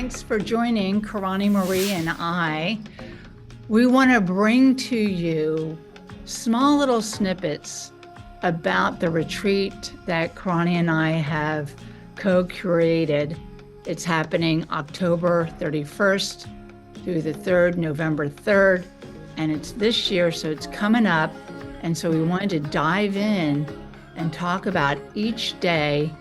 Thanks for joining Kerani Marie and I. We want to bring to you small little snippets about the retreat that Kerani and I have co-curated. It's happening October 31st through the 3rd, November 3rd, and it's this year, so it's coming up. And so we wanted to dive in and talk about each day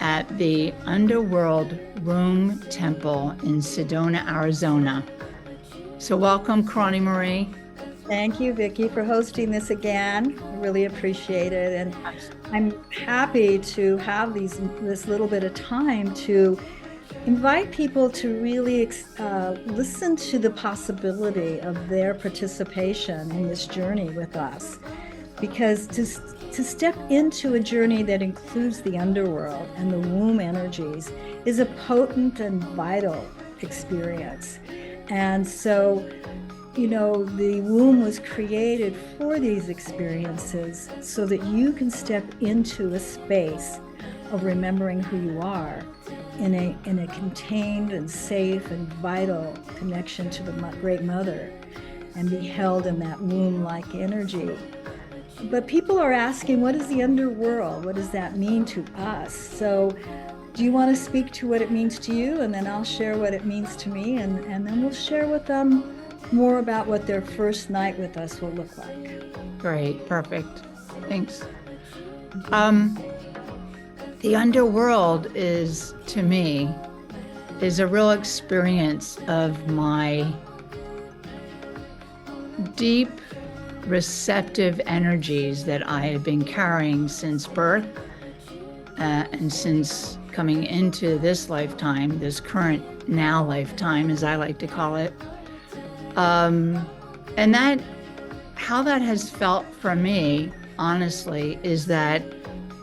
at the Underworld Room Temple in Sedona, Arizona. So welcome, Kerani Marie. Thank you, Vicki, for hosting this again. I really appreciate it. And I'm happy to have this little bit of time to invite people to really listen to the possibility of their participation in this journey with us. Because to step into a journey that includes the underworld and the womb energies is a potent and vital experience. And so, you know, the womb was created for these experiences so that you can step into a space of remembering who you are in a contained and safe and vital connection to the Great Mother and be held in that womb-like energy. But people are asking, what is the underworld? What does that mean to us? So do you want to speak to what it means to you? And then I'll share what it means to me. And then we'll share with them more about what their first night with us will look like. Great, perfect. Thanks. The underworld is, to me, is a real experience of my deep receptive energies that I have been carrying since birth and since coming into this lifetime, this current now lifetime, as I like to call it. And that, how that has felt for me, honestly, is that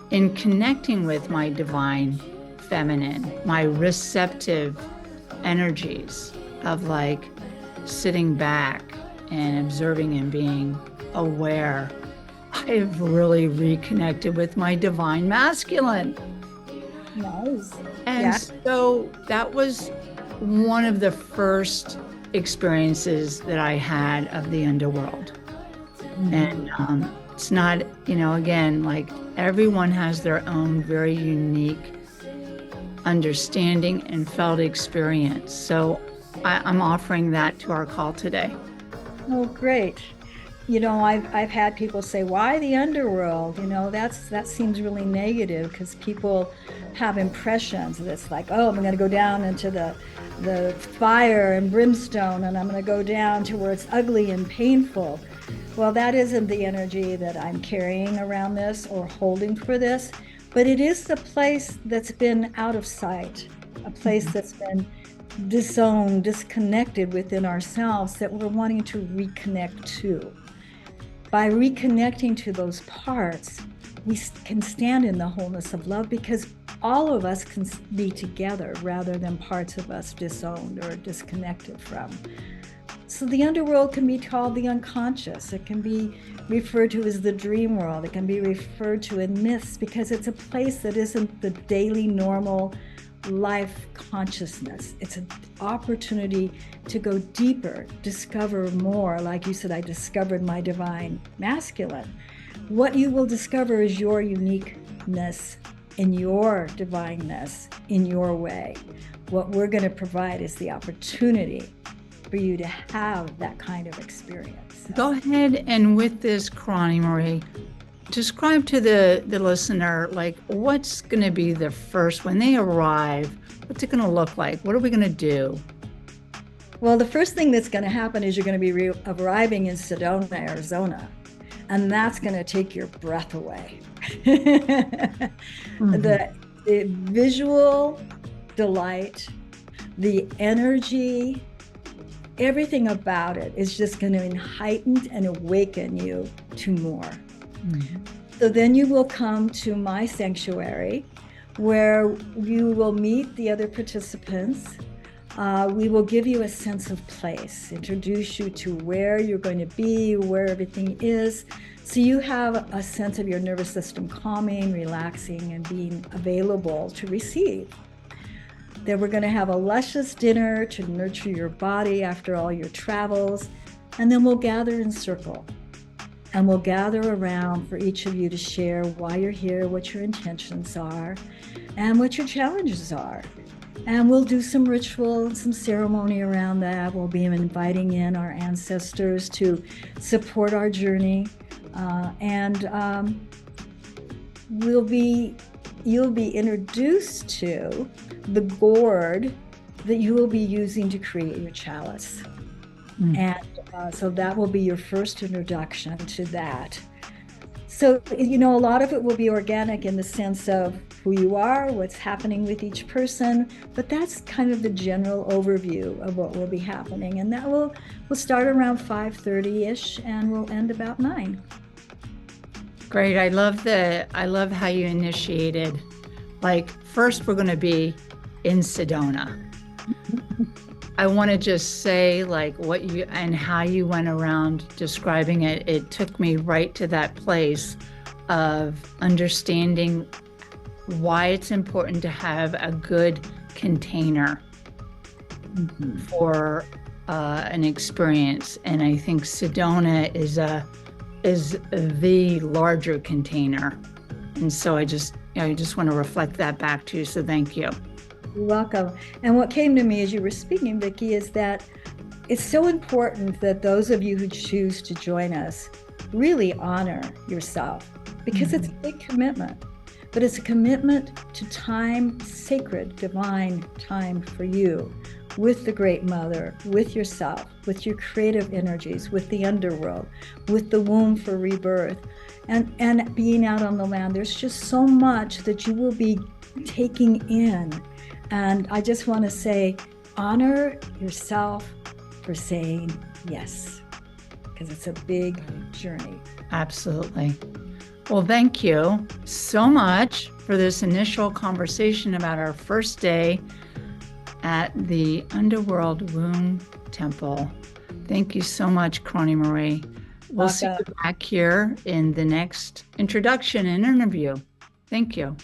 in connecting with my divine feminine, my receptive energies of like sitting back and observing and being aware, I've really reconnected with my divine masculine. Nice. And so that was one of the first experiences that I had of the underworld. Mm-hmm. And it's not, you know, again, like everyone has their own very unique understanding and felt experience. So I'm offering that to our call today. Oh, great. You know, I've had people say, why the underworld? You know, that seems really negative because people have impressions that's like, oh, I'm going to go down into the fire and brimstone, and I'm going to go down to where it's ugly and painful. Well, that isn't the energy that I'm carrying around this or holding for this, but it is the place that's been out of sight, a place that's been disowned, disconnected within ourselves that we're wanting to reconnect to. By reconnecting to those parts, we can stand in the wholeness of love because all of us can be together rather than parts of us disowned or disconnected from. So the underworld can be called the unconscious. It can be referred to as the dream world. It can be referred to in myths because it's a place that isn't the daily normal life consciousness. It's an opportunity to go deeper, discover more. Like you said, I discovered my divine masculine. What you will discover is your uniqueness and your divineness in your way. What we're going to provide is the opportunity for you to have that kind of experience. Go ahead and with this, Kerani Marie, describe to the listener, like, what's going to be the first, when they arrive, what's it going to look like? What are we going to do? Well, the first thing that's going to happen is you're going to be arriving in Sedona, Arizona, and that's going to take your breath away. Mm-hmm. The visual delight, the energy, everything about it is just going to heighten and awaken you to more. Mm-hmm. So then you will come to my sanctuary where you will meet the other participants. We will give you a sense of place, introduce you to where you're going to be, where everything is. So you have a sense of your nervous system calming, relaxing, and being available to receive. Then we're going to have a luscious dinner to nurture your body after all your travels. And then we'll gather in circle. And we'll gather around for each of you to share why you're here, what your intentions are, and what your challenges are. And we'll do some ritual and some ceremony around that. We'll be inviting in our ancestors to support our journey. You'll be introduced to the gourd that you will be using to create your chalice. And so that will be your first introduction to that. So, a lot of it will be organic in the sense of who you are, what's happening with each person, but that's kind of the general overview of what will be happening. And that we'll start around 5:30-ish and we'll end about 9. Great. I love how you initiated. Like, first we're going to be in Sedona. I want to just say, like, what you and how you went around describing it. It took me right to that place of understanding why it's important to have a good container for an experience. And I think Sedona is the larger container. And so I just want to reflect that back to you. So thank you. You're welcome. And what came to me as you were speaking, Vicki, is that it's so important that those of you who choose to join us really honor yourself, because it's a big commitment, but it's a commitment to time, sacred, divine time for you, with the Great Mother, with yourself, with your creative energies, with the underworld, with the womb for rebirth, and being out on the land. There's just so much that you will be taking in. And I just want to say, honor yourself for saying yes, because it's a big journey. Absolutely. Well, thank you so much for this initial conversation about our first day at the Underworld Womb Temple. Thank you so much, Kerani Marie. We'll see you back here in the next introduction and interview. Thank you.